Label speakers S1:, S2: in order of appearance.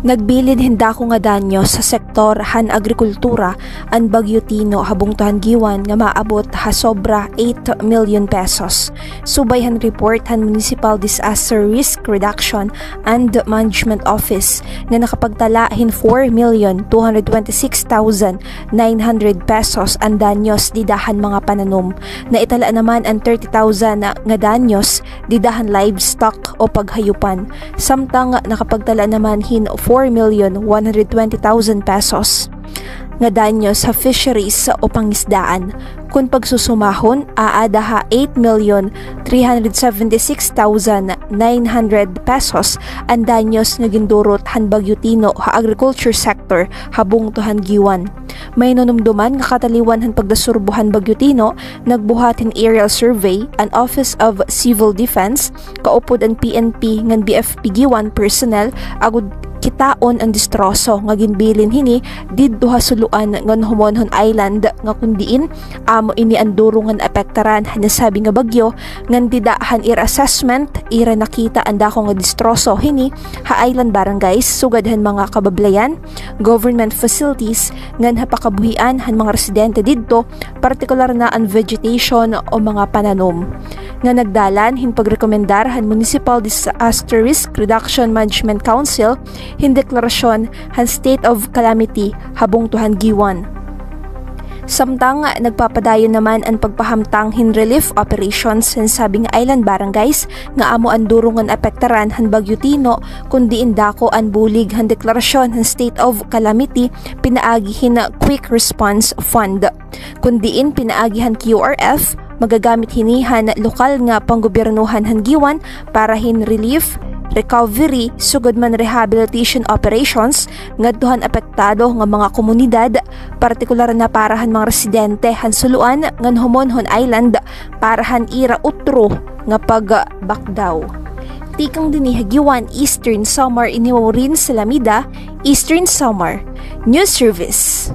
S1: Nagbilin hinda ko nga danyo sa sektor han agrikultura ang Bagyo Tino habong tuhan giwan nga maabot ha sobra 8 million pesos. Subay han report han Municipal Disaster Risk Reduction and Management Office nga nakapagtala hin 4,226,900 pesos ang danyos didahan mga pananom. Naitala naman ang 30,000 nga danyos didahan livestock o paghayupan. Samtang nakapagtala naman hin 4,120,000 pesos nga danyo sa fisheries o pangisdaan. Kung pagsusumahon, aada ha 8,376,900 pesos ang danyos nga gindurot han Bagyo Tino ha agriculture sector habong tuhan giwan. May nunumduman nga kataliwan han pagdasurbuhan Bagyo Tino, nagbuhat hin aerial survey ang Office of Civil Defense, kaupod ang PNP ngan BFP giwan personnel agud kitaon ang distroso nga ginbilin hini didto ha suluan ngan Homonhon Island nga kundiin amo ini ang durungan apektaran nasabi nga bagyo ngan didahan ira assessment ira nakita ang dako nga distroso hini ha island barangays sugad han mga kabablayan, government facilities ngan hapakabuhian han mga residente didto, partikular na ang vegetation o mga pananom. Nga nagdalan hin pagrekomendar han Municipal Disaster Risk Reduction Management Council hin deklarasyon han state of calamity habong tuhan giwan. Samtang nagpapadayon naman ang pagpahamtang hin relief operations sa sabing island barangays nga amo ang durungan apektaran han Bagyo Tino kundi indako ang bulig han deklarasyon han state of calamity pinaagi hin quick response fund. Kundiin pinaagi han QRF magagamit hinihan lokal nga panggobyernohan han giwan para hin relief, recovery, sugod man rehabilitation operations ngadtohan apektado nga mga komunidad, partikular na parahan mga residente han suluan ngan Homonhon Island parahan ira utro nga pagbakdaw. Tikang dinihagiwan Eastern Samar iniwaw rin sa Lamida, Eastern Samar News Service.